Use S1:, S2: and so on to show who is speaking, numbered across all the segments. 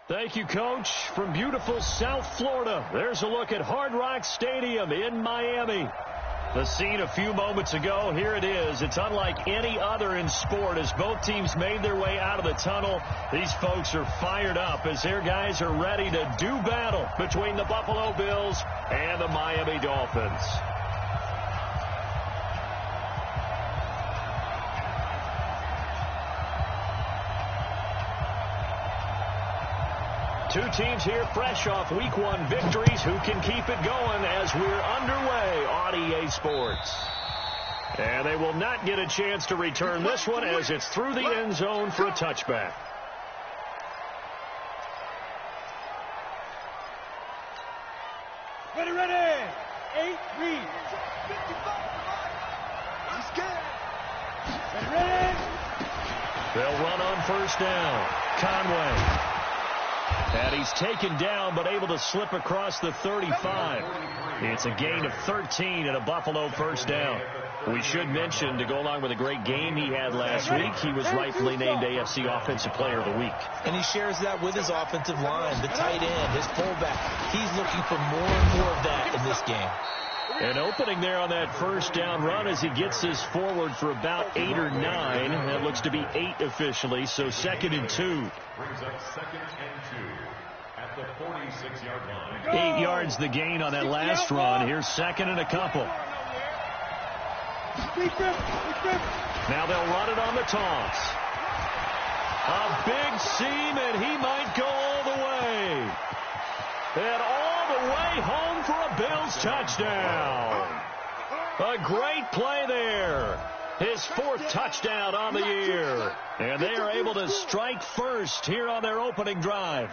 S1: Thank you, Coach. From beautiful South Florida, there's a look at Hard Rock Stadium in Miami. The scene a few moments ago, here it is. It's unlike any other in sport as both teams made their way out of the tunnel. These folks are fired up as their guys are ready to do battle between the Buffalo Bills and the Miami Dolphins. Two teams here fresh off Week 1 victories. Who can keep it going as we're underway on EA Sports? And they will not get a chance to return this one as it's through the end zone for a touchback.
S2: Ready, ready. 8, read. He's good. Ready, ready.
S1: They'll run on first down. Conway. And he's taken down but able to slip across the 35. It's a gain of 13 and a Buffalo first down. We should mention, to go along with a great game he had last week, he was rightfully named AFC Offensive Player of the Week.
S3: And he shares that with his offensive line, the tight end, his fullback. He's looking for more and more of that in this game.
S1: An opening there on that first down run as he gets this forward for about 8 or 9. That looks to be 8 officially, so 2nd and 2.
S4: Brings up 2nd and 2 at the 46-yard line.
S1: 8 yards the gain on that last run. Here's 2nd and a couple. Now they'll run it on the toss. A big seam, and he might go all the way. And all the way home for a Bills touchdown. A great play there. His 4th touchdown on the year. And they are able to strike first here on their opening drive.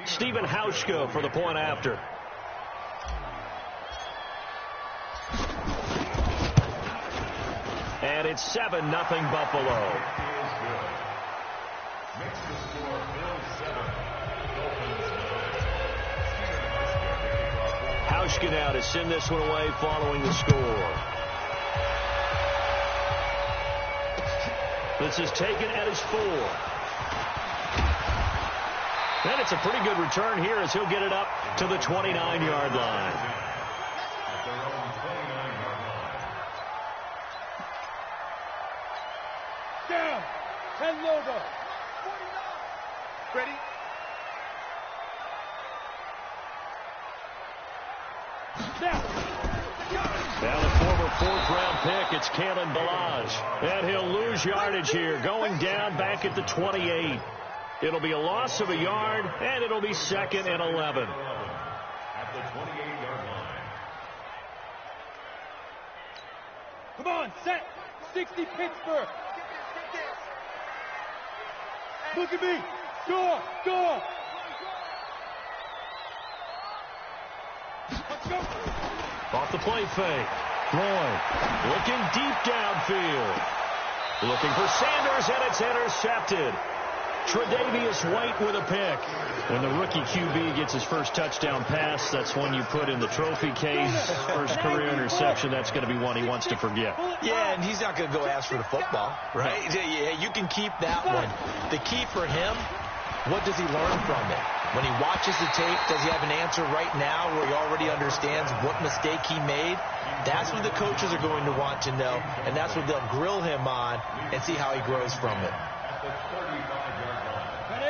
S1: Stephen Hauschka for the point after. And it's 7-0 Buffalo.
S4: Makes the score Bills 7, Dolphins 9.
S1: Hauschka now to send this one away following the score. This is taken at his 4. And it's a pretty good return here as he'll get it up to the 29-yard line.
S4: At their own 29-yard line.
S2: Down. 10 logo. Ready?
S1: Now the former 4th-round pick, it's Kalen Ballage. And he'll lose yardage here, going down back at the 28. It'll be a loss of a yard, and it'll be 2nd and 11.
S4: At the 28-yard line.
S2: Come on, set. 60 Pittsburgh. Look at me. Score, score. Let's go.
S1: Off the play fake. Floyd looking deep downfield. Looking for Sanders, and it's intercepted. Tre'Davious White with a pick. When the rookie QB gets his first touchdown pass, that's one you put in the trophy case. First career interception, that's going to be one he wants to forget.
S3: Yeah, and he's not going to go ask for the football, right? Yeah, you can keep that one. The key for him, what does he learn from it? When he watches the tape, does he have an answer right now where he already understands what mistake he made? That's what the coaches are going to want to know, and that's what they'll grill him on and see how he grows from it.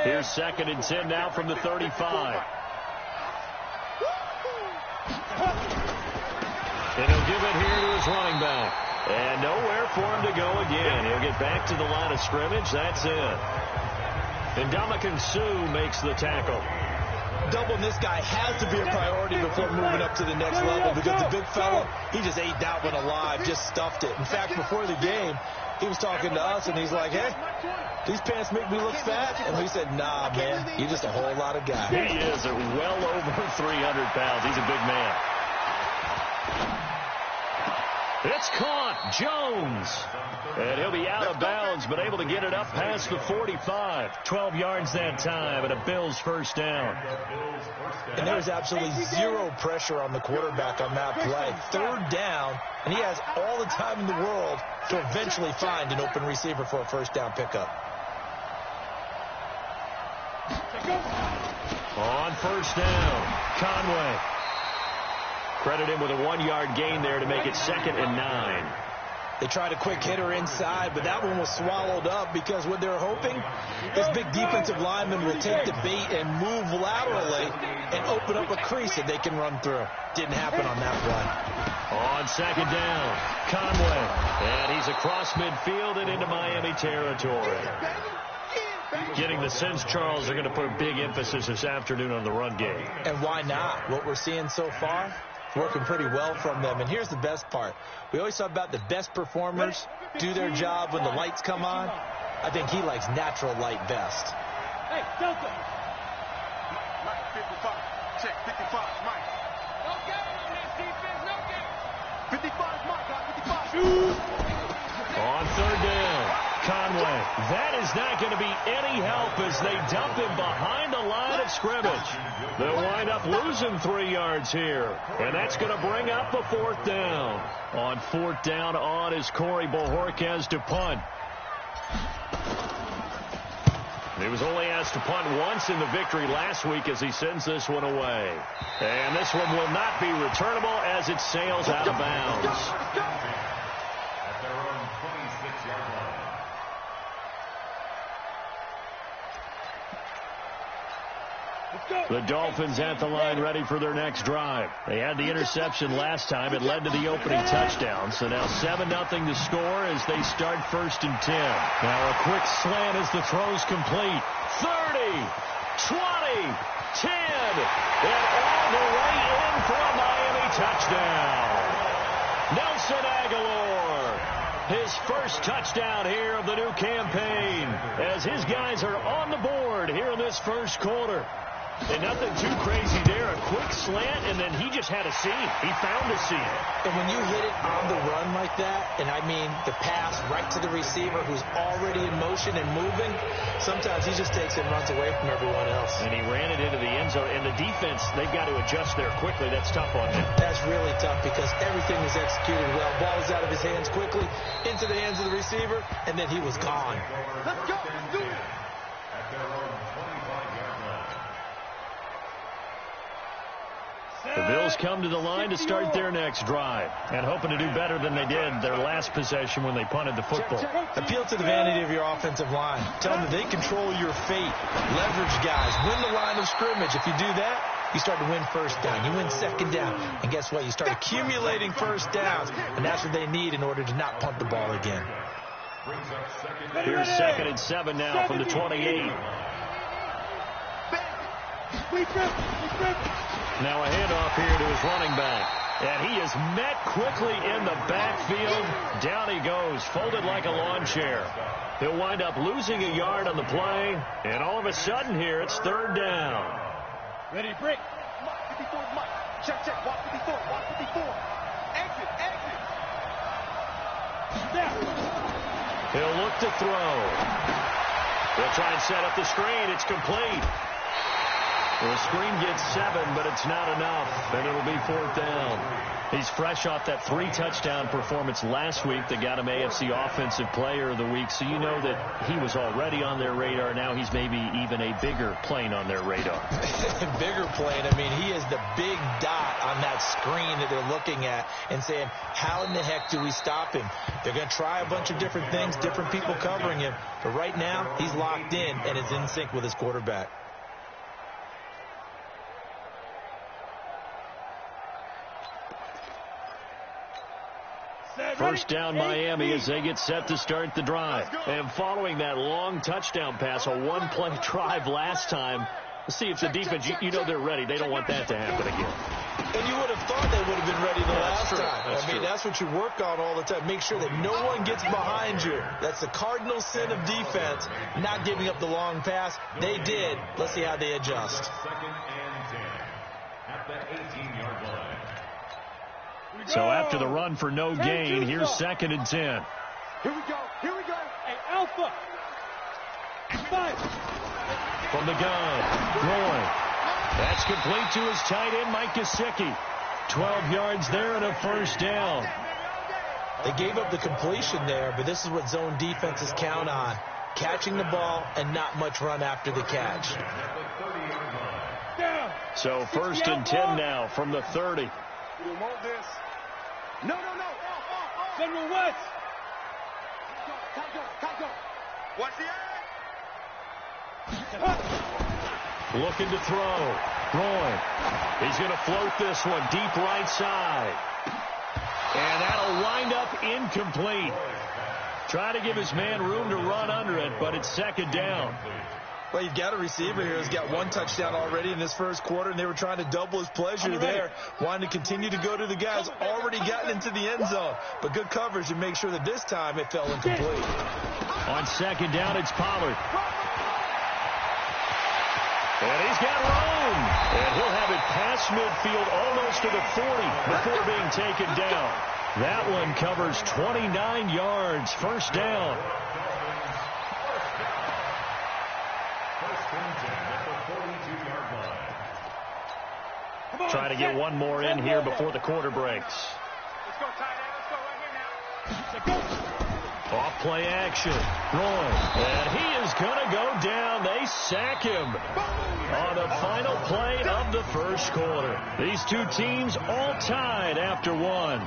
S1: Here's 2nd and 10 now from the 35. And he'll give it here to his running back. And nowhere for him to go again. He'll get back to the line of scrimmage. That's it. And Ndamukong Suh makes the tackle.
S3: Doubling this guy has to be a priority before moving up to the next level because the big fella, he just ate that one alive, just stuffed it. In fact, before the game, he was talking to us, and he's like, hey, these pants make me look fat. And we said, nah, man, you're just a whole lot of guy.
S1: He is well over 300 pounds. He's a big man. It's That's caught. Jones. And he'll be out of bounds, but able to get it up past the 45. 12 yards that time, and a Bills first down.
S3: And there's absolutely zero pressure on the quarterback on that play. Third down, and he has all the time in the world to eventually find an open receiver for a first down pickup.
S1: On first down, Conway. Credit him with a 1-yard gain there to make it 2nd and 9.
S3: They tried a quick hitter inside, but that one was swallowed up because what they're hoping, this big defensive lineman will take the bait and move laterally and open up a crease that they can run through. Didn't happen on that play.
S1: On 2nd down, Conway. And he's across midfield and into Miami territory. Getting the sense, Charles, they're going to put a big emphasis this afternoon on the run game.
S3: And why not? What we're seeing so far, working pretty well from them. And here's the best part. We always talk about the best performers do their job when the lights come on. I think he likes natural light best.
S2: Hey, Delta. Mike, 55. Check, 55, Mike. No game on this defense, no game. 55, Mike, 55. Shoot.
S1: On 3rd down, Conway. That is not going to be any help as they dump him behind the line of scrimmage. They'll wind up losing 3 yards here, and that's going to bring up a 4th down. On 4th down on is Corey Bojorquez to punt. He was only asked to punt once in the victory last week as he sends this one away. And this one will not be returnable as it sails out of bounds.
S4: At their own 26-yard line.
S1: The Dolphins at the line ready for their next drive. They had the interception last time. It led to the opening touchdown. So now 7-0 to score as they start 1st and 10. Now a quick slant as the throw's complete. 30, 20, 10, and all the way in for a Miami touchdown. Nelson Aguilar, his first touchdown here of the new campaign as his guys are on the board here in this first quarter. And nothing too crazy there. A quick slant, and then he just had a seam. He found a seam.
S3: And when you hit it on the run like that, and I mean the pass right to the receiver who's already in motion and moving, sometimes he just takes it and runs away from everyone else.
S1: And he ran it into the end zone. And the defense, they've got to adjust there quickly. That's tough on him.
S3: That's really tough because everything was executed well. Ball was out of his hands quickly, into the hands of the receiver, and then he was gone.
S2: Let's go. Let's do it.
S4: At their own 25-yard line.
S1: The Bills come to the line to start their next drive and hoping to do better than they did their last possession when they punted the football.
S3: Appeal to the vanity of your offensive line. Tell them that they control your fate. Leverage guys. Win the line of scrimmage. If you do that, you start to win first down. You win 2nd down. And guess what? You start accumulating first downs. And that's what they need in order to not punt the ball again.
S1: Here's 2nd and 7 now from the 28. Now a handoff here to his running back. And he is met quickly in the backfield. Down he goes, folded like a lawn chair. He'll wind up losing a yard on the play. And all of a sudden here, it's 3rd down.
S2: Ready, break. Mark 54, Mike. Check, check. Walk 54, walk 54. Exit, exit. Snap.
S1: He'll look to throw. They'll try and set up the screen. It's complete. The screen gets 7, but it's not enough, and it'll be 4th down. He's fresh off that 3-touchdown performance last week that got him AFC Offensive Player of the Week, so you know that he was already on their radar. Now he's maybe even a bigger plane on their radar.
S3: Bigger plane. I mean, he is the big dot on that screen that they're looking at and saying, how in the heck do we stop him? They're going to try a bunch of different things, different people covering him, but right now he's locked in and is in sync with his quarterback.
S1: First down Miami as they get set to start the drive. And following that long touchdown pass, a 1-play drive last time, let's see if the defense, you know they're ready. They don't want that to happen again.
S3: And you would have thought they would have been ready the last time. That's what you work on all the time. Make sure that no one gets behind you. That's the cardinal sin of defense, not giving up the long pass. They did. Let's see how they adjust.
S4: 2nd and 10 at the 18-yard line.
S1: So after the run for no gain, here's 2nd and 10.
S2: Here we go. Here we go.
S5: Hey, Alpha. 5.
S1: From the gun, Roy. That's complete to his tight end, Mike Gesicki. 12 yards there and a first down.
S3: They gave up the completion there, but this is what zone defenses count on. Catching the ball and not much run after the catch.
S1: So 1st and 10 now from the 30.
S2: We'll hold this. No.
S5: General West.
S2: Taco. What's the
S1: Looking to throw. Roy. He's going to float this one deep right side. And that'll wind up incomplete. Try to give his man room to run under it, but it's 2nd down.
S3: Well, you've got a receiver here who's got 1 touchdown already in this first quarter, and they were trying to double his pleasure there, wanting to continue to go to the guys already gotten into the end zone. But good coverage to make sure that this time it fell incomplete.
S1: On 2nd down, it's Pollard. And he's got room. And he'll have it past midfield almost to the 40 before being taken down. That one covers 29 yards. First down. Trying to get one more in here before the quarter breaks.
S2: Let's go, tight end. Let's go right here now.
S1: Off play action. Roy. And he is going to go down. They sack him on the final play of the first quarter. These two teams all tied after one.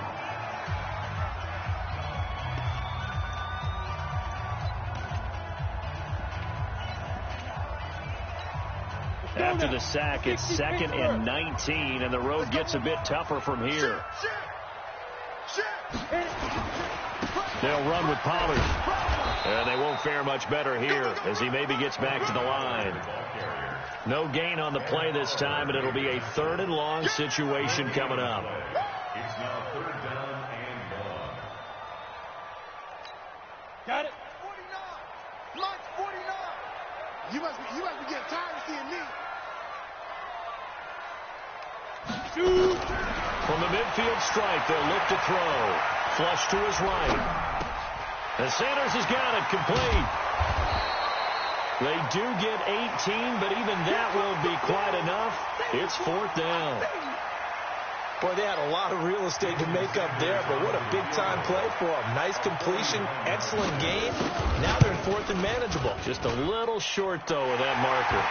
S1: After the sack, it's 2nd and 19, and the road gets a bit tougher from here. They'll run with Pollard. And they won't fare much better here as he maybe gets back to the line. No gain on the play this time, and it'll be a 3rd and long situation coming up.
S4: It's now 3rd down and 1.
S5: Got it.
S2: 49. Mike, 49. You must be getting tired of seeing me.
S1: From the midfield stripe, they'll look to throw. Flush to his right. And Sanders has got it complete. They do get 18, but even that won't be quite enough. It's 4th down.
S3: Boy, they had a lot of real estate to make up there, but what a big-time play for them. Nice completion, excellent game. Now they're in 4th and manageable.
S1: Just a little short, though, of that marker.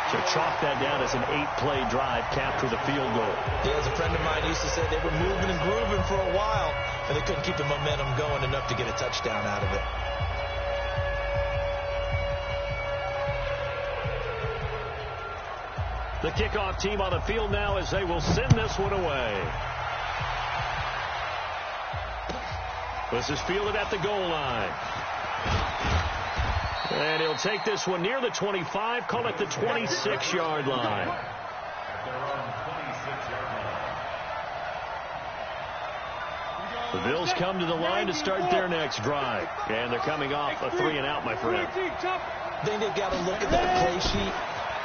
S1: So chalk that down as an 8-play drive, capture the field goal.
S3: Yeah, as a friend of mine used to say, they were moving and grooving for a while, and they couldn't keep the momentum going enough to get a touchdown out of it.
S1: The kickoff team on the field now as they will send this one away. This is fielded at the goal line. And he'll take this one near the 25, call it the 26-yard line. The Bills come to the line to start their next drive. And they're coming off a 3-and-out, my friend.
S3: I think they've got to look at that play sheet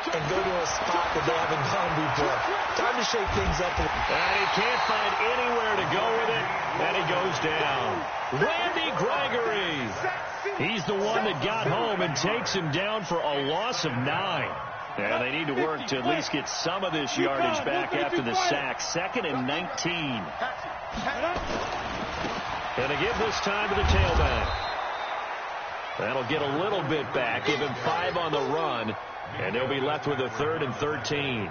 S3: and go to a spot that they haven't gone before. Time to shake things up.
S1: And he can't find anywhere to go with it. And he goes down. Randy Gregory. He's the one that got home and takes him down for a loss of 9. And they need to work to at least get some of this yardage back after the sack. 2nd and 19. And to give this time to the tailback. That'll get a little bit back, give him 5 on the run, and they'll be left with a 3rd and 13.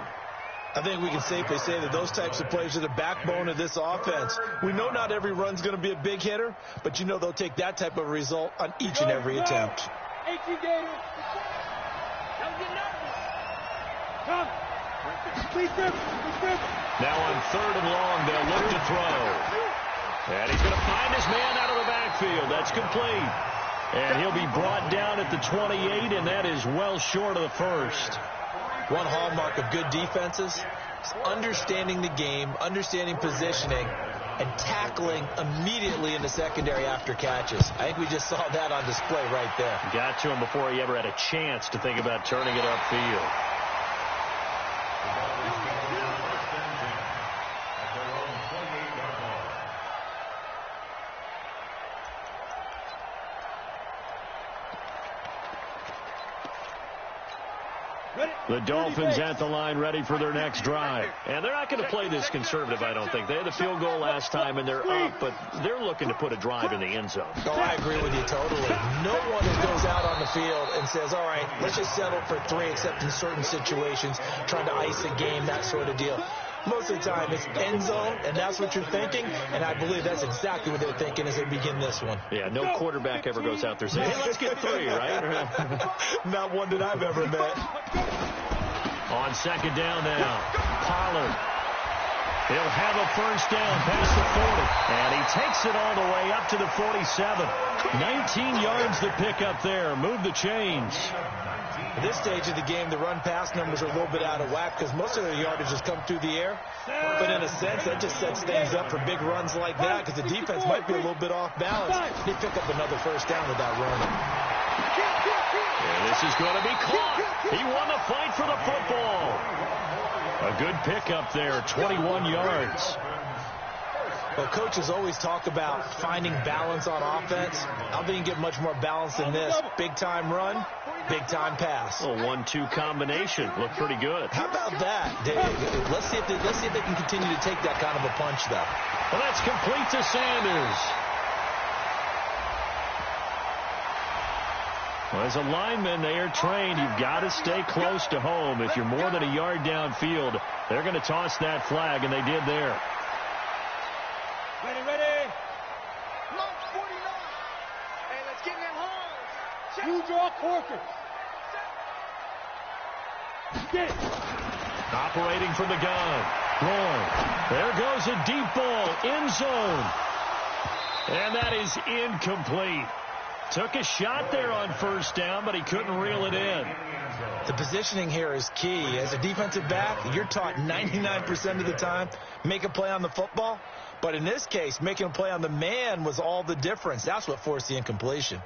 S3: I think we can safely say that those types of plays are the backbone of this offense. We know not every run's going to be a big hitter, but you know they'll take that type of result on each and every attempt.
S1: Now on 3rd and long, they'll look to throw. And he's going to find his man out of the backfield. That's complete. And he'll be brought down at the 28, and that is well short of the first.
S3: One hallmark of good defenses is understanding the game, understanding positioning, and tackling immediately in the secondary after catches. I think we just saw that on display right there.
S1: Got to him before he ever had a chance to think about turning it upfield. The Dolphins at the line ready for their next drive. And they're not going to play this conservative, I don't think. They had the field goal last time, and they're up, but they're looking to put a drive in the end zone.
S3: Oh, I agree with you totally. No one that goes out on the field and says, all right, let's just settle for 3, except in certain situations, trying to ice a game, that sort of deal. Most of the time, it's end zone, and that's what you're thinking, and I believe that's exactly what they're thinking as they begin this one.
S1: Yeah, no quarterback ever goes out there saying, hey, let's get 3, right?
S3: Not one that I've ever met.
S1: On second down now, Pollard. He'll have a first down past the 40, and he takes it all the way up to the 47. 19 yards to pick up there. Move the chains.
S3: At this stage of the game, the run-pass numbers are a little bit out of whack because most of their yardage has come through the air. But in a sense, that just sets things up for big runs like that because the defense might be a little bit off balance. They pick up another first down with that run.
S1: And this is going to be caught. He won the fight for the football. A good pickup there, 21 yards.
S3: Well, coaches always talk about finding balance on offense. I don't think you can get much more balance than this. Big-time run, big-time pass.
S1: A 1-2 combination. Looked pretty good.
S3: How about that? Let's see if they can continue to take that kind of a punch, though.
S1: Well, that's complete to Sanders. Well, as a lineman, they are trained. You've got to stay close to home. If you're more than a yard downfield, they're going to toss that flag, and they did there.
S5: Ready.
S2: Lunch 49. Hey, let's get in that hole.
S5: You draw Corker. Get it.
S1: Operating from the gun. Lord. There goes a deep ball. End zone. And that is incomplete. Took a shot there on first down, but he couldn't reel it in.
S3: The positioning here is key. As a defensive back, you're taught 99% of the time, make a play on the football. But in this case, making a play on the man was all the difference. That's what forced the incompletion.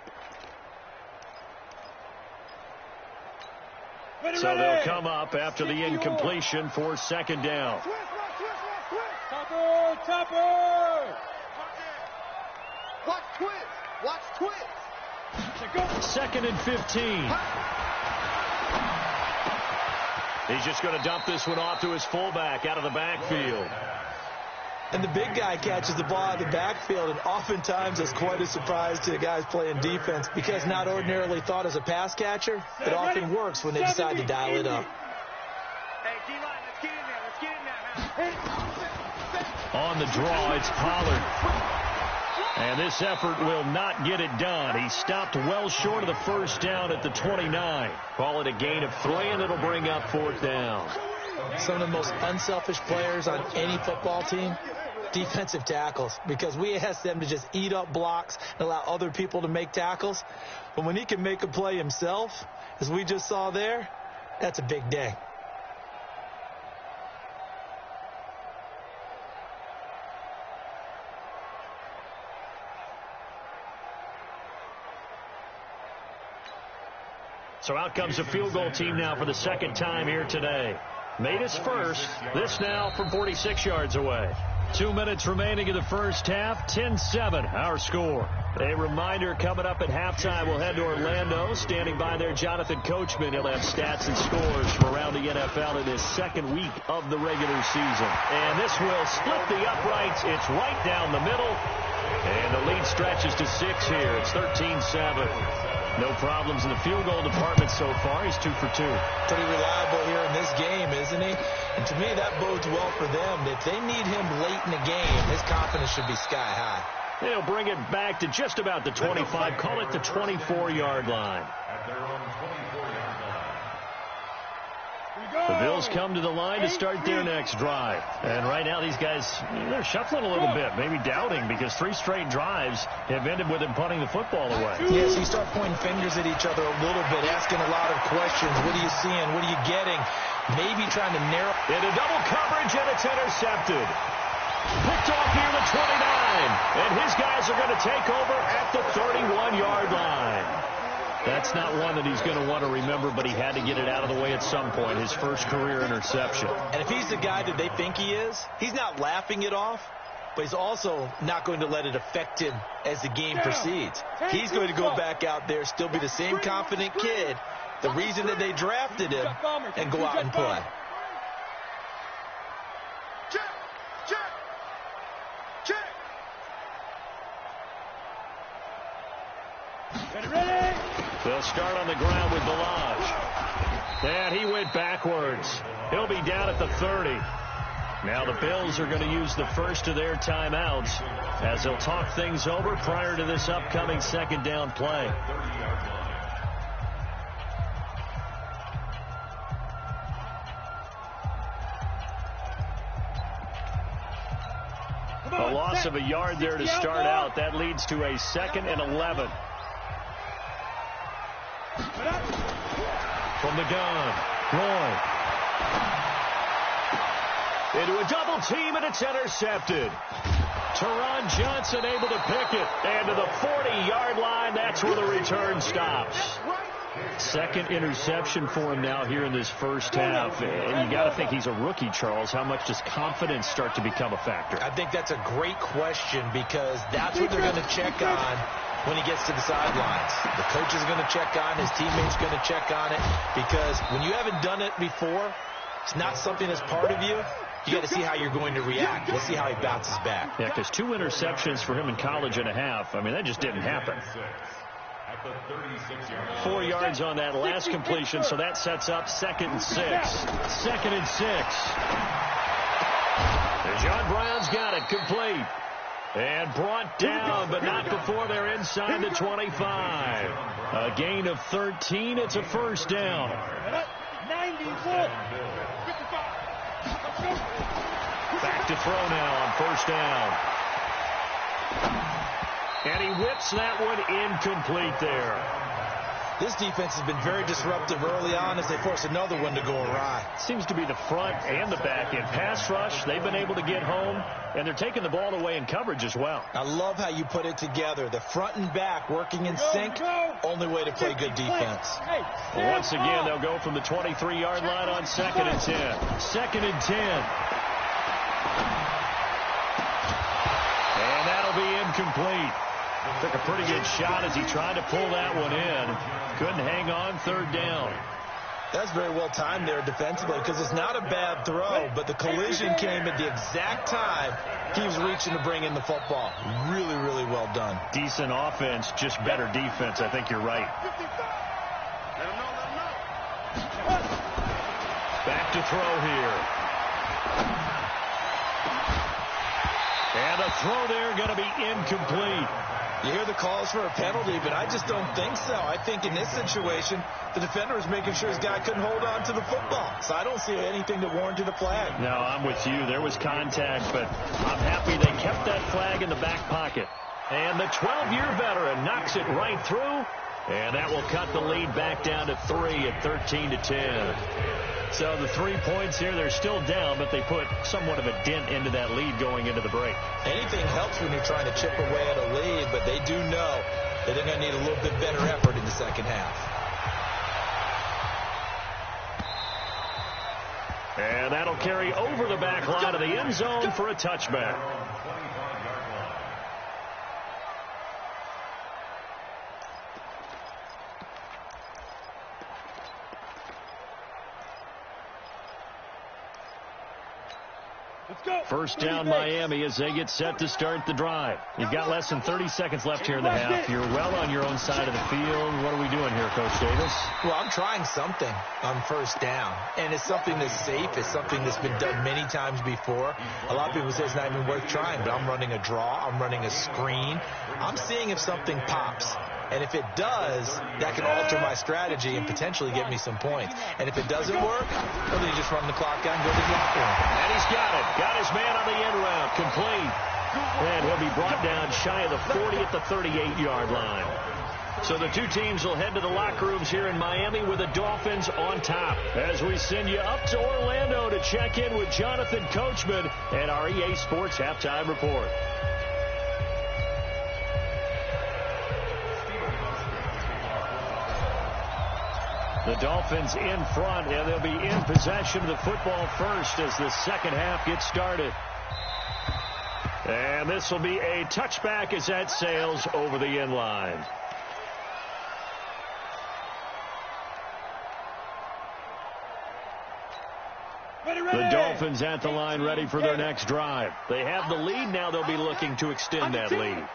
S1: So they'll come up after the incompletion for second down.
S5: Topper!
S2: Watch twist. Watch twist.
S1: Second and 15. He's just going to dump this one off to his fullback out of the backfield.
S3: And the big guy catches the ball out of the backfield, and oftentimes it's quite a surprise to the guys playing defense because not ordinarily thought as a pass catcher, it often works when they decide to dial it up.
S2: Hey, D-line, let's get in there. Let's get in there.
S1: On the draw, it's Pollard. And this effort will not get it done. He stopped well short of the first down at the 29. Call it a gain of 3, and it'll bring up fourth down.
S3: Some of the most unselfish players on any football team, defensive tackles, because we ask them to just eat up blocks and allow other people to make tackles. But when he can make a play himself, as we just saw there, that's a big day.
S1: So out comes the field goal team now for the second time here today. Made his first. This now from 46 yards away. 2 minutes remaining in the first half. 10-7 our score. A reminder coming up at halftime. We'll head to Orlando. Standing by there, Jonathan Coachman. He'll have stats and scores from around the NFL in his second week of the regular season. And this will split the uprights. It's right down the middle. And the lead stretches to 6 here. It's 13-7. No problems in the field goal department so far. He's 2 for 2.
S3: Pretty reliable here in this game, isn't he? And to me, that bodes well for them. If they need him late in the game, his confidence should be sky high.
S1: They'll bring it back to just about the 25. Call it the 24-yard line.
S4: At their own 24-yard line.
S1: The Bills come to the line to start their next drive. And right now these guys, they're shuffling a little bit, maybe doubting, because 3 straight drives have ended with them punting the football away.
S3: Yes, you start pointing fingers at each other a little bit, asking a lot of questions. What are you seeing? What are you getting? Maybe trying to narrow.
S1: Into double coverage, and it's intercepted. Picked off near the 29. And his guys are going to take over at the 31-yard line. That's not one that he's going to want to remember, but he had to get it out of the way at some point, his first career interception.
S3: And if he's the guy that they think he is, he's not laughing it off, but he's also not going to let it affect him as the game proceeds. He's going to go back out there, still be the same confident kid, the reason that they drafted him, and go out and play.
S2: Check, check, check.
S5: Ready?
S1: They'll start on the ground with Balaj. And he went backwards. He'll be down at the 30. Now the Bills are going to use the first of their timeouts as they'll talk things over prior to this upcoming second down play. A loss of a yard there to start out. That leads to a 2nd and 11. From the gun, Roy. Into a double team, and it's intercepted. Teron Johnson able to pick it. And to the 40-yard line, that's where the return stops. Second interception for him now here in this first half. And you got to think he's a rookie, Charles. How much does confidence start to become a factor?
S3: I think that's a great question because that's what they're going to check on when he gets to the sidelines. The coach is going to check on, his teammates going to check on it, because when you haven't done it before, it's not something that's part of you. You got to see how you're going to react. Let's see how he bounces back.
S1: Yeah, because 2 interceptions for him in college and a half. I mean, that just didn't happen. 4 yards on that last completion, so that sets up 2nd and 6. 2nd and 6. And John Brown's got it complete. And brought down, but not before they're inside the 25. A gain of 13. It's a first down.
S5: 94.
S1: Back to throw now on first down. And he whips that one incomplete there.
S3: This defense has been very disruptive early on as they force another one to go awry.
S1: Seems to be the front and the back end. Pass rush, they've been able to get home, and they're taking the ball away in coverage as well.
S3: I love how you put it together. The front and back working in sync, only way to play good defense.
S1: Well, once again, they'll go from the 23-yard line on 2nd and 10. 2nd and 10. And that'll be incomplete. Took a pretty good shot as he tried to pull that one in. Couldn't hang on, 3rd down.
S3: That's very well timed there defensively because it's not a bad throw, but the collision came at the exact time he was reaching to bring in the football. Really, really well done.
S1: Decent offense, just better defense. I think you're right. Back to throw here. And a throw there going to be incomplete.
S3: You hear the calls for a penalty, but I just don't think so. I think in this situation, the defender was making sure his guy couldn't hold on to the football. So I don't see anything that warranted a flag.
S1: No, I'm with you. There was contact, but I'm happy they kept that flag in the back pocket. And the 12-year veteran knocks it right through, and that will cut the lead back down to 3 at 13-10. So the 3 points here, they're still down, but they put somewhat of a dent into that lead going into the break.
S3: Anything helps when you're trying to chip away at a lead, but they do know that they're going to need a little bit better effort in the second half.
S1: And that'll carry over the back line of the end zone for a touchback. First down Miami as they get set to start the drive. You've got less than 30 seconds left here in the half. You're well on your own side of the field. What are we doing here, Coach Davis?
S3: Well, I'm trying something on first down, and it's something that's safe. It's something that's been done many times before. A lot of people say it's not even worth trying, but I'm running a draw. I'm running a screen. I'm seeing if something pops. And if it does, that can alter my strategy and potentially get me some points. And if it doesn't work, well, then you just run the clock down, go to the locker room.
S1: And he's got it. Got his man on the end route. Complete. And he'll be brought down shy of the 40 at the 38-yard line. So the two teams will head to the locker rooms here in Miami with the Dolphins on top. As we send you up to Orlando to check in with Jonathan Coachman and our EA Sports Halftime Report. The Dolphins in front, and they'll be in possession of the football first as the second half gets started. And this will be a touchback as that sails over the end line. The Dolphins at the line ready for their next drive. They have the lead. Now they'll be looking to extend that lead.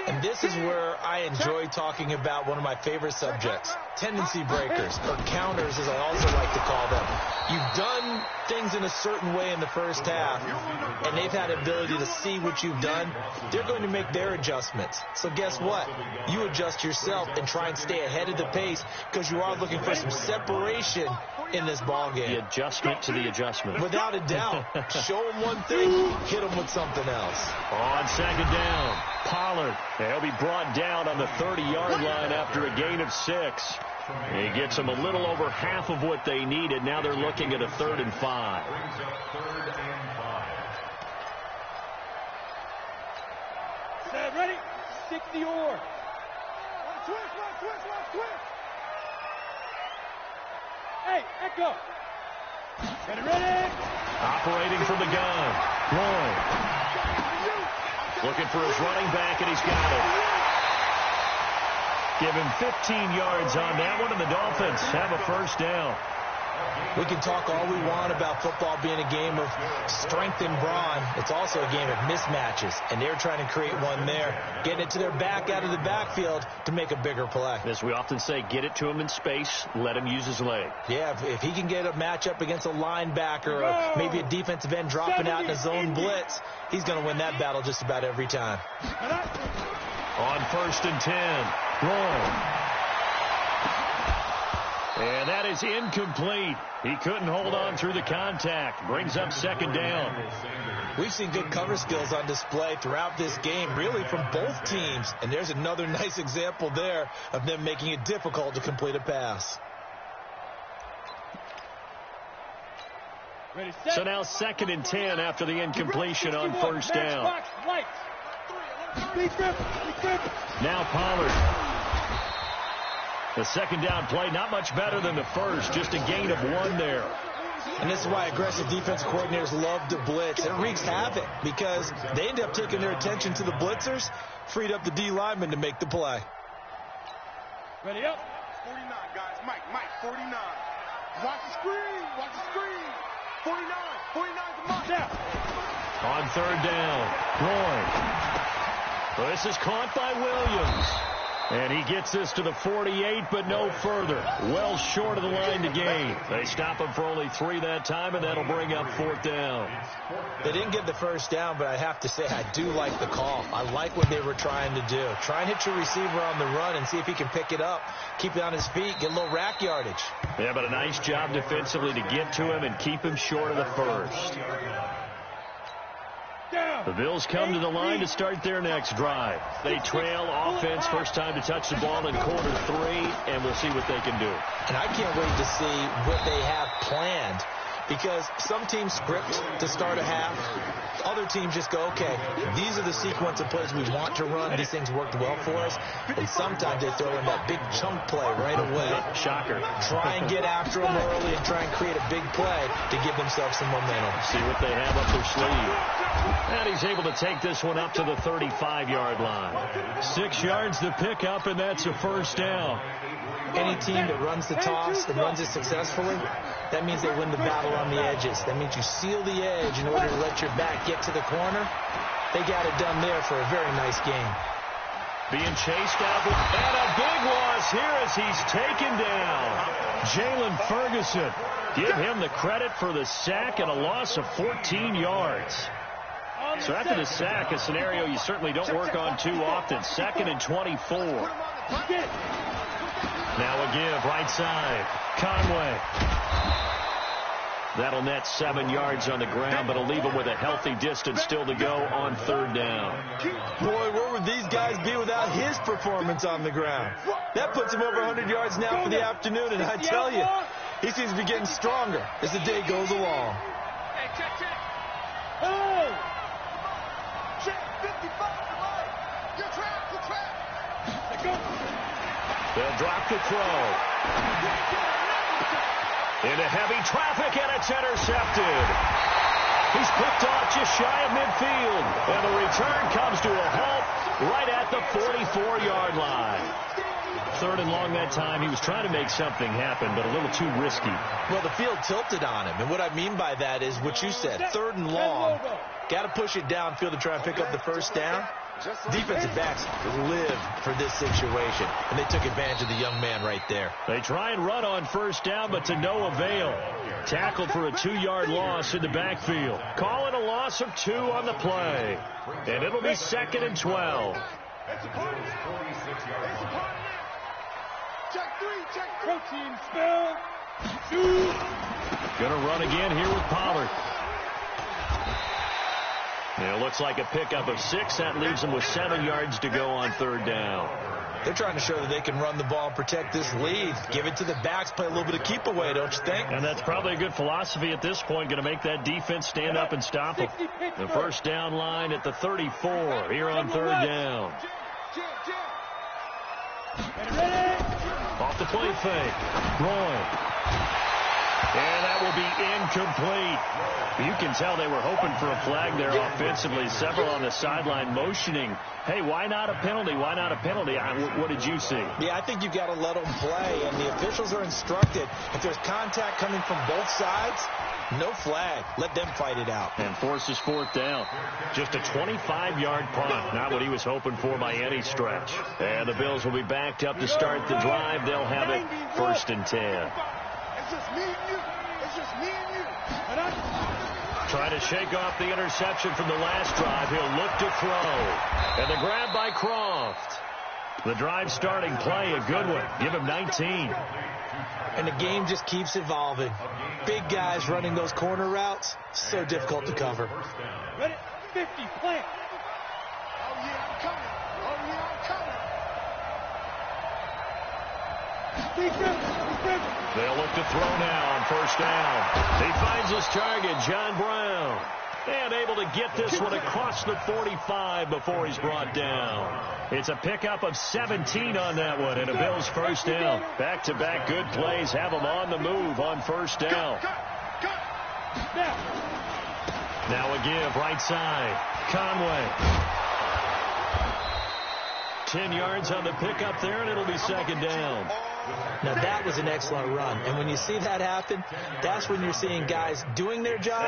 S3: And this is where I enjoy talking about one of my favorite subjects, tendency breakers, or counters as I also like to call them. You've done things in a certain way in the first half, and they've had the ability to see what you've done. They're going to make their adjustments. So guess what? You adjust yourself and try and stay ahead of the pace because you are looking for some separation in this ball game.
S1: The adjustment to the adjustment.
S3: Without a doubt. Show them one thing, hit them with something else.
S1: On second down, Pollard. He'll be brought down on the 30-yard line after a gain of 6. He gets them a little over half of what they needed. Now they're looking at a 3rd and 5.
S5: Set, ready? 60 or.
S2: Twist.
S5: Hey, echo. Ready?
S1: Operating from the gun. Roy. Looking for his running back, and he's got it. Give him 15 yards on that one, and the Dolphins have a first down.
S3: We can talk all we want about football being a game of strength and brawn. It's also a game of mismatches, and they're trying to create one there, getting it to their back out of the backfield to make a bigger play.
S1: As we often say, get it to him in space, let him use his leg.
S3: Yeah, if he can get a matchup against a linebacker or maybe a defensive end dropping out in a zone blitz, he's going to win that battle just about every time.
S1: On 1st and 10, Roy. And that is incomplete. He couldn't hold on through the contact. Brings up 2nd down.
S3: We've seen good cover skills on display throughout this game, really from both teams. And there's another nice example there of them making it difficult to complete a pass.
S5: Ready, set.
S1: So now 2nd and 10 after the incompletion on 1st down. Now Pollard. The 2nd down play, not much better than the first, just a gain of 1 there.
S3: And this is why aggressive defense coordinators love to blitz. It wreaks havoc because they end up taking their attention to the blitzers, freed up the D lineman to make the play.
S5: Ready up.
S2: 49, guys. Mike, 49. Watch the screen. 49 to Mike.
S5: Now.
S1: On 3rd down, Roy. Well, this is caught by Williams. And he gets this to the 48, but no further. Well short of the line to gain. They stop him for only 3 that time, and that'll bring up 4th down.
S3: They didn't get the first down, but I have to say I do like the call. I like what they were trying to do. Try and hit your receiver on the run and see if he can pick it up, keep it on his feet, get a little rack yardage.
S1: Yeah, but a nice job defensively to get to him and keep him short of the first. The Bills come to the line to start their next drive. They trail offense, first time to touch the ball in quarter 3, and we'll see what they can do.
S3: And I can't wait to see what they have planned because some teams script to start a half. Other teams just go, okay, these are the sequence of plays we want to run. These things worked well for us. And sometimes they throw in that big chunk play right away.
S1: Shocker.
S3: Try and get after them early and try and create a big play to give themselves some momentum.
S1: See what they have up their sleeve. And he's able to take this one up to the 35-yard line. 6 yards to pick up, and that's a first down.
S3: Any team that runs the toss and runs it successfully, that means they win the battle on the edges. That means you seal the edge in order to let your back get to the corner. They got it done there for a very nice game.
S1: Being chased out, and a big loss here as he's taken down. Jalen Ferguson. Give him the credit for the sack and a loss of 14 yards. So after the sack, a scenario you certainly don't work on too often. 2nd and 24. Now a give, right side. Conway. That'll net 7 yards on the ground, but it'll leave him with a healthy distance still to go on 3rd down.
S3: Boy, where would these guys be without his performance on the ground? That puts him over 100 yards now for the afternoon, and I tell you, he seems to be getting stronger as the day goes along.
S2: Hey, check.
S5: Oh!
S2: Check 55 to Mike. You're trapped.
S5: Let go.
S1: They'll drop the throw. Into heavy traffic, and it's intercepted. He's picked off just shy of midfield. And the return comes to a halt right at the 44-yard line. 3rd and long that time. He was trying to make something happen, but a little too risky.
S3: Well, the field tilted on him, and what I mean by that is what you said, 3rd and long. Got to push it downfield to try and pick up the first down. Defensive backs live for this situation, and they took advantage of the young man right there.
S1: They try and run on first down, but to no avail. Tackled for a 2-yard loss in the backfield. Call it a loss of 2 on the play. And it'll be 2nd and 12.
S5: Protein spell. Shoot.
S1: Gonna run again here with Pollard. It looks like a pickup of 6. That leaves them with 7 yards to go on 3rd down.
S3: They're trying to show that they can run the ball and protect this lead. Give it to the backs, play a little bit of keep away, don't you think?
S1: And that's probably a good philosophy at this point, going to make that defense stand up and stop them. The first down line at the 34 here on 3rd down. Off the play fake. Roy. And that will be incomplete. You can tell they were hoping for a flag there offensively. Several on the sideline motioning, hey, why not a penalty? Why not a penalty? What did you see?
S3: Yeah, I think you've got to let them play, and the officials are instructed. If there's contact coming from both sides, no flag. Let them fight it out.
S1: And forces 4th down. Just a 25-yard punt. Not what he was hoping for by any stretch. And the Bills will be backed up to start the drive. They'll have it 1st and 10.
S2: It's just me and you. It's just me and you.
S1: Trying to shake off the interception from the last drive. He'll look to throw. And the grab by Croft. The drive starting play, a good one. Give him 19.
S3: And the game just keeps evolving. Big guys running those corner routes, so difficult to cover.
S5: Ready? 50, plant.
S2: Oh, yeah, I'm coming. Oh, yeah, I'm coming.
S1: They'll look to throw now on 1st down. He finds his target, John Brown. And able to get this one across the 45 before he's brought down. It's a pickup of 17 on that one, and a Bills 1st down. Back-to-back good plays have them on the move on 1st down. Now a give, right side. Conway. 10 yards on the pickup there, and it'll be 2nd down.
S3: Now, that was an excellent run. And when you see that happen, that's when you're seeing guys doing their job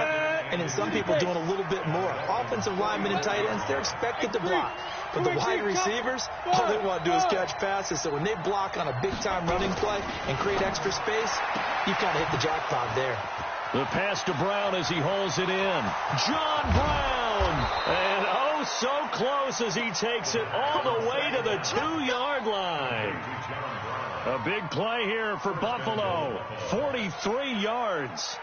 S3: and then some people doing a little bit more. Offensive linemen and tight ends, they're expected to block. But the wide receivers, all they want to do is catch passes. So when they block on a big-time running play and create extra space, you kind of hit the jackpot there.
S1: The pass to Brown as he holds it in. John Brown. And oh, so close as he takes it all the way to the 2-yard line. A big play here for Buffalo. 43 yards.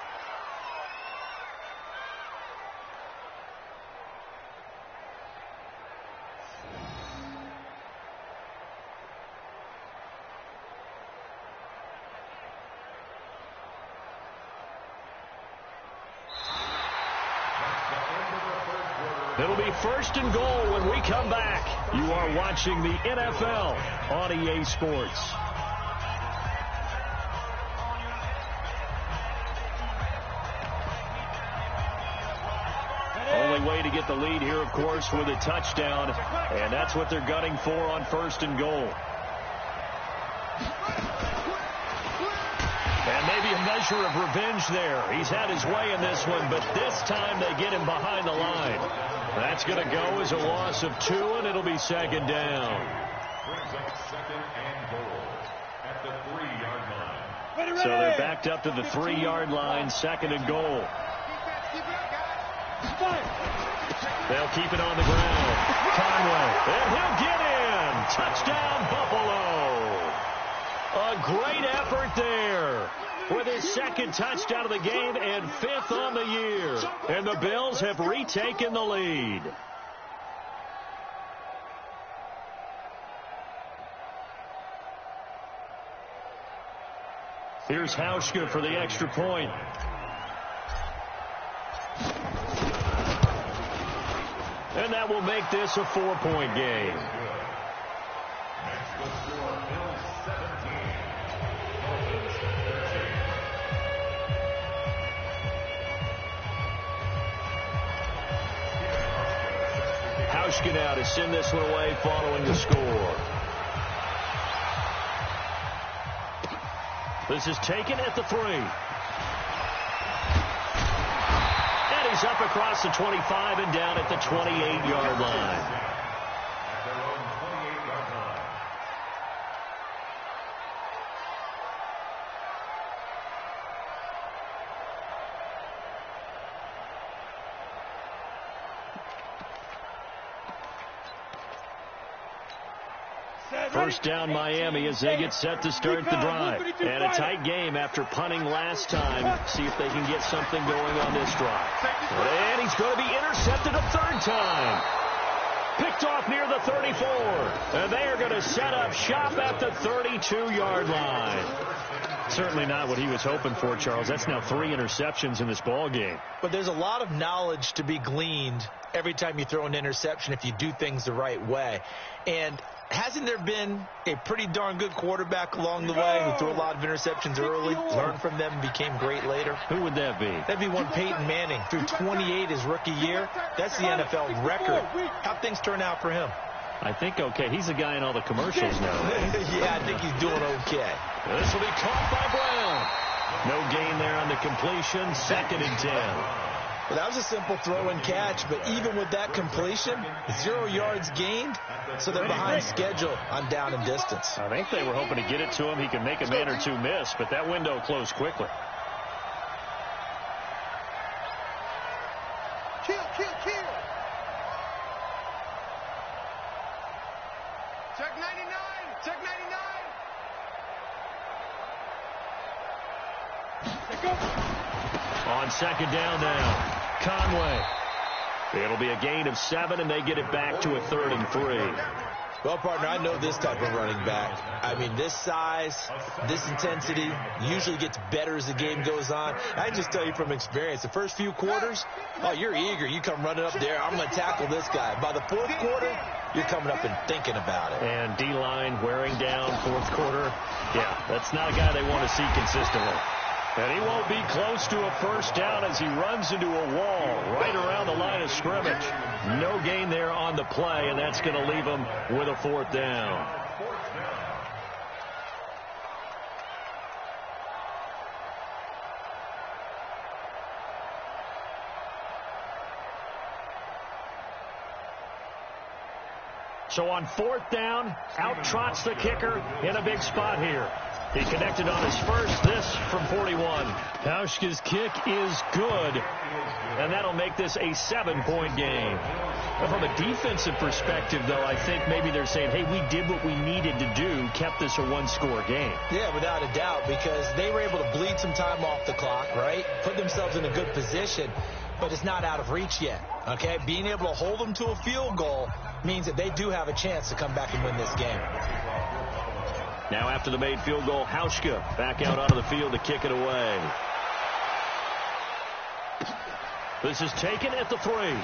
S1: It'll be 1st and goal when we come back. You are watching the NFL on EA Sports. Only way to get the lead here, of course, with a touchdown. And that's what they're gunning for on 1st and goal. And maybe a measure of revenge there. He's had his way in this one, but this time they get him behind the line. That's going to go as a loss of 2, and it'll be 2nd down.
S4: Brings up 2nd and goal at the 3-yard line.
S1: So they're backed up to the 3-yard line, 2nd and goal. They'll keep it on the ground. Conway, and he'll get in. Touchdown, Buffalo. A great effort there with his 2nd touchdown of the game and 5th on the year. And the Bills have retaken the lead. Here's Hauschka for the extra point. And that will make this a 4-point game. Hauschka now to send this one away following the score. This is taken at the 3. And he's up across the 25 and down at the 28-yard line. First down Miami as they get set to start the drive. And a tight game after punting last time. See if they can get something going on this drive. And he's going to be intercepted a third time. Picked off near the 34. And they are going to set up shop at the 32-yard line. Certainly not what he was hoping for, Charles. That's now 3 interceptions in this ball game.
S3: But there's a lot of knowledge to be gleaned every time you throw an interception if you do things the right way. And hasn't there been a pretty darn good quarterback along the way who threw a lot of interceptions early, learned from them, and became great later?
S1: Who would that be?
S3: That'd be one Peyton Manning. Threw 28 his rookie year. That's the NFL record. How'd things turn out for him?
S1: I think okay. He's the guy in all the commercials now.
S3: Yeah, I think he's doing okay.
S1: This will be caught by Brown. No gain there on the completion. 2nd and 10.
S3: Well, that was a simple throw and catch, but even with that completion, 0 yards gained, so they're behind schedule on down and distance.
S1: I think they were hoping to get it to him. He could make a man or two miss, but that window closed quickly.
S2: Kill. Check 99. Check 99.
S1: On 2nd down now. Conway. It'll be a gain of 7, and they get it back to a 3rd and 3.
S3: Well, partner, I know this type of running back. I mean, this size, this intensity usually gets better as the game goes on. I can just tell you from experience, the first few quarters, oh, you're eager. You come running up there, I'm going to tackle this guy. By the 4th quarter, you're coming up and thinking about it.
S1: And D-line wearing down 4th quarter. Yeah, that's not a guy they want to see consistently. And he won't be close to a first down as he runs into a wall right around the line of scrimmage. No gain there on the play, and that's going to leave him with a 4th down. So on 4th down, out trots the kicker in a big spot here. He connected on his first, this from 41. Hauschka's kick is good, and that'll make this a 7-point game. But from a defensive perspective, though, I think maybe they're saying, hey, we did what we needed to do, kept this a 1-score game.
S3: Yeah, without a doubt, because they were able to bleed some time off the clock, right? Put themselves in a good position, but it's not out of reach yet, okay? Being able to hold them to a field goal means that they do have a chance to come back and win this game.
S1: Now after the made field goal, Hauschka back out onto the field to kick it away. This is taken at the 3. And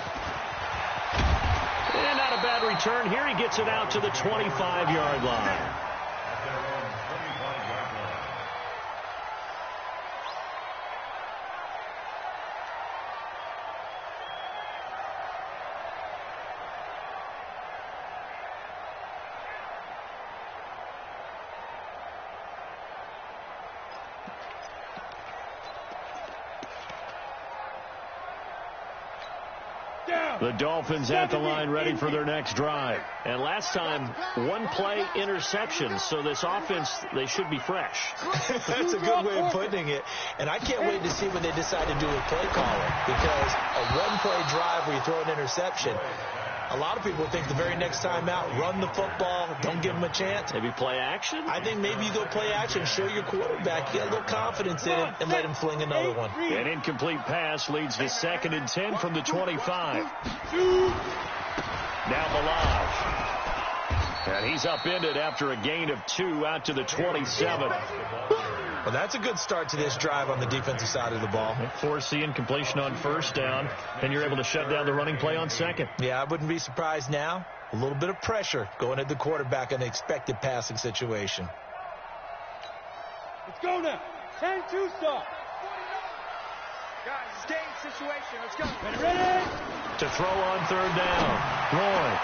S1: not a bad return here. He gets it out to the 25-yard line. The Dolphins at the line ready for their next drive. And last time, 1-play interception. So this offense, they should be fresh.
S3: That's a good way of putting it. And I can't wait to see what they decide to do with play calling. Because a 1-play drive where you throw an interception, a lot of people think the very next time out, run the football, don't give them a chance.
S1: Maybe play action?
S3: I think maybe you go play action, show your quarterback, get a little confidence in him, and let him fling another one.
S1: An incomplete pass leads to 2nd and 10 from the 25. Now Balaj. And he's upended after a gain of 2 out to the 27.
S3: Well, that's a good start to this drive on the defensive side of the ball.
S1: Forcing incompletion on 1st down, and you're able to shut down the running play on 2nd.
S3: Yeah, I wouldn't be surprised now. A little bit of pressure going at the quarterback in the expected passing situation.
S5: Let's go now. 10-2 stop.
S2: Guys, it's game situation. Let's go.
S5: Ready?
S1: To throw on 3rd down. Roy.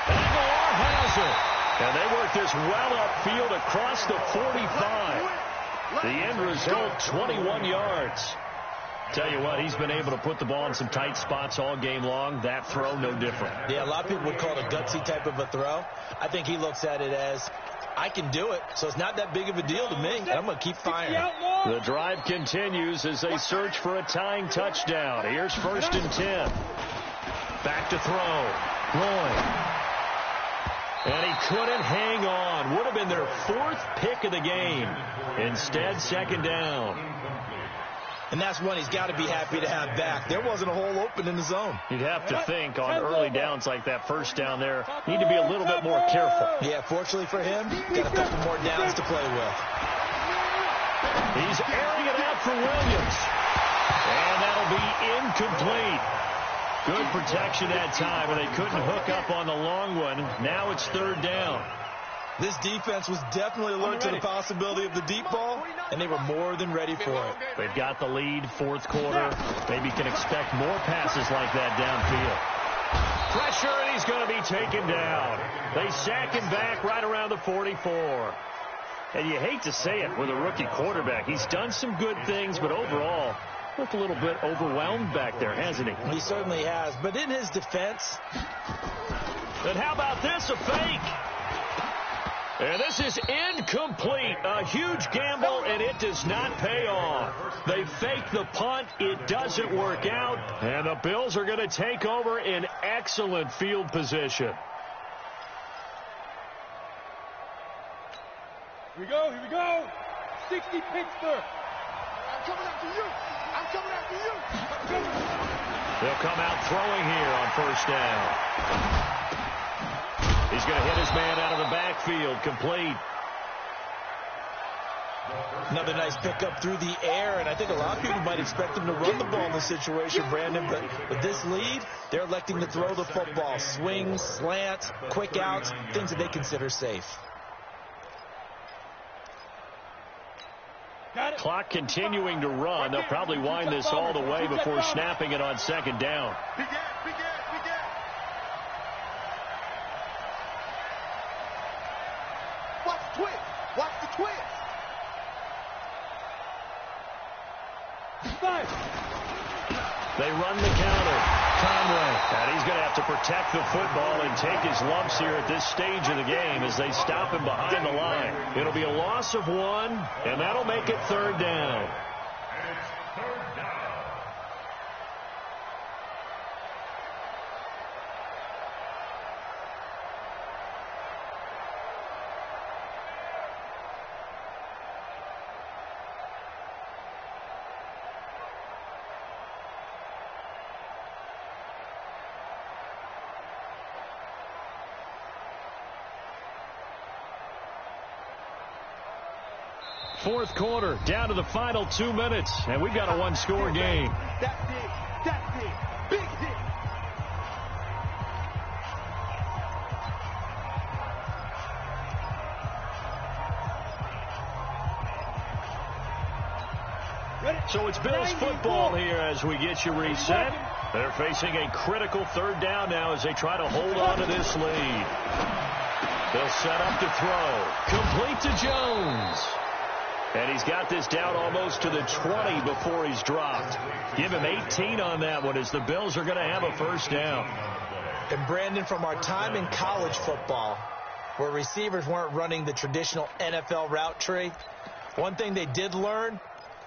S1: Aguilar has it. And they work this well upfield across the 45. The end result, 21 yards. Tell you what, he's been able to put the ball in some tight spots all game long. That throw, no different.
S3: Yeah, a lot of people would call it a gutsy type of a throw. I think he looks at it as, I can do it, so it's not that big of a deal to me, and I'm going to keep firing.
S1: The drive continues as they search for a tying touchdown. Here's 1st and 10. Back to throw. Roy. And he couldn't hang on. Would have been their 4th pick of the game. Instead, 2nd down.
S3: And that's one he's got to be happy to have back. There wasn't a hole open in the zone.
S1: You'd have to think on early downs like that, 1st down there, need to be a little bit more careful.
S3: Yeah, fortunately for him, got a couple more downs to play with.
S1: He's airing it out for Williams. And that'll be incomplete. Good protection that time, and they couldn't hook up on the long one. Now it's 3rd down.
S3: This defense was definitely alert to the possibility of the deep ball, and they were more than ready for it.
S1: They've got the lead, 4th quarter. Maybe can expect more passes like that downfield. Pressure, and he's going to be taken down. They sack him back right around the 44. And you hate to say it with a rookie quarterback. He's done some good things, but overall, looked a little bit overwhelmed back there, hasn't he?
S3: He certainly has. But in his defense...
S1: And how about this, a fake? And this is incomplete. A huge gamble, and it does not pay off. They fake the punt. It doesn't work out. And the Bills are going to take over in excellent field position.
S5: Here we go, here we go. 60 Pittsburgh.
S2: I'm coming after you. I'm coming after you.
S1: They'll come out throwing here on 1st down. He's going to hit his man out of the backfield. Complete.
S3: Another nice pickup through the air, and I think a lot of people might expect him to run the ball in this situation, Brandon, but with this lead, they're electing to throw the football. Swings, slants, quick outs, things that they consider safe.
S1: Clock continuing to run. They'll probably wind this all the way before snapping it on 2nd down.
S2: Watch the twist. Watch the twist.
S1: They run the counter. Conway. And he's going to have to protect the football and take his lumps here at this stage of the game as they stop him behind the line. It'll be a loss of 1, and that'll make it 3rd down.
S4: And it's 3rd down.
S1: Fourth quarter, down to the final 2 minutes, and we've got a one-score game.
S2: That's big. That's big. Big hit.
S1: So it's Bills football here as we get you reset. They're facing a critical 3rd down now as they try to hold on to this lead. They'll set up to throw. Complete to Jones. And he's got this down almost to the 20 before he's dropped. Give him 18 on that one as the Bills are going to have a 1st down.
S3: And Brandon, from our time in college football, where receivers weren't running the traditional NFL route tree, one thing they did learn,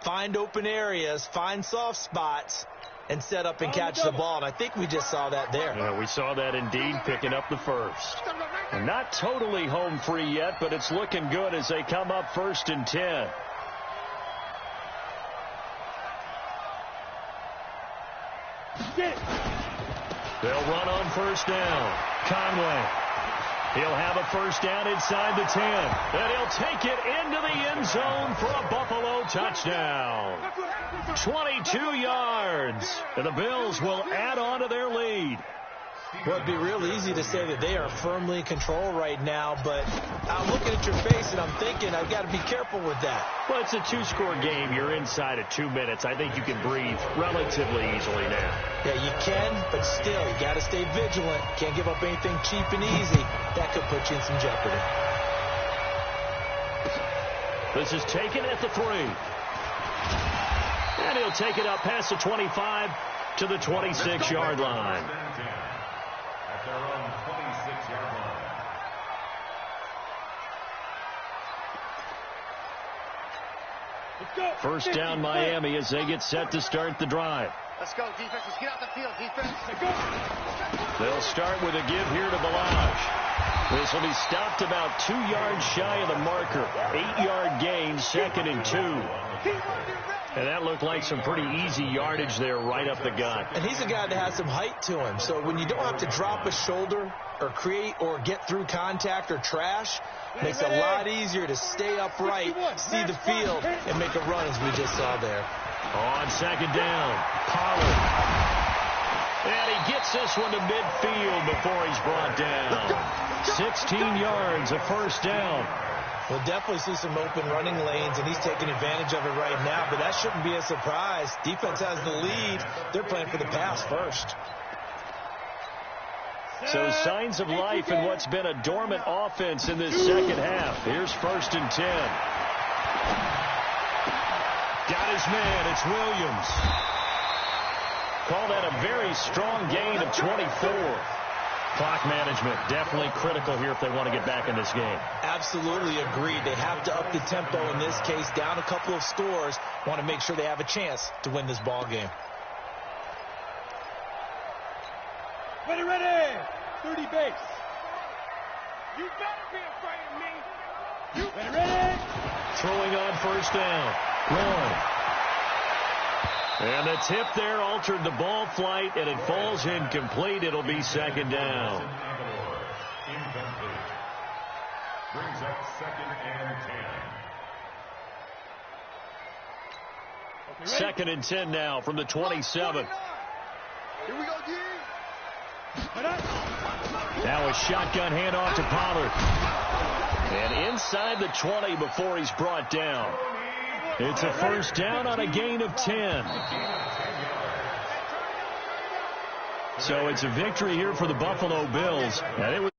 S3: find open areas, find soft spots, and set up and catch the ball. And I think we just saw that there.
S1: Yeah, we saw that indeed, picking up the 1st. And not totally home free yet, but it's looking good as they come up 1st and 10. They'll run on 1st down. Conway. He'll have a 1st down inside the 10. And he'll take it into the end zone for a Buffalo touchdown. 22 yards. And the Bills will add on to their lead.
S3: Well, it'd be real easy to say that they are firmly in control right now, but I'm looking at your face and I'm thinking I've got to be careful with that.
S1: Well, it's a 2-score game. You're inside of 2 minutes. I think you can breathe relatively easily now.
S3: Yeah, you can, but still, you got to stay vigilant. Can't give up anything cheap and easy. That could put you in some jeopardy.
S1: This is taken at the 3. And he'll take it up past the 25 to the 26-yard line.
S4: At their own 26-yard line.
S1: First down Miami as they get set to start the drive.
S2: Let's go, defense. Let's get out the field, defense.
S1: They'll start with a give here to Balaj. This will be stopped about 2 yards shy of the marker. 8-yard gain, 2nd and 2. And that looked like some pretty easy yardage there right up the gut.
S3: And he's a guy that has some height to him. So when you don't have to drop a shoulder or create or get through contact or trash, makes it a lot easier to stay upright, see the field, and make a run as we just saw there.
S1: On 2nd down, Pollard. And he gets this one to midfield before he's brought down. 16 yards, a first down.
S3: We'll definitely see some open running lanes, and he's taking advantage of it right now, but that shouldn't be a surprise. Defense has the lead. They're playing for the pass first.
S1: So signs of life in what's been a dormant offense in this second half. Here's 1st and 10. Got his man. It's Williams. Call that a very strong gain of 24. Clock management definitely critical here if they want to get back in this game.
S3: Absolutely agreed. They have to up the tempo in this case, down a couple of scores. Want to make sure they have a chance to win this ball game.
S5: Ready, ready. 30 base.
S2: You better be afraid of me.
S5: Ready, ready.
S1: Throwing on 1st down. Long. And the tip there altered the ball flight, and it falls incomplete. It'll be 2nd down.
S4: Incomplete. Brings up 2nd and 10.
S5: Okay,
S1: 2nd and 10 now from the 27.
S2: Here we go, G.
S1: Now a shotgun handoff to Pollard. And inside the 20 before he's brought down. It's a 1st down on a gain of 10. So it's a victory here for the Buffalo Bills. And it was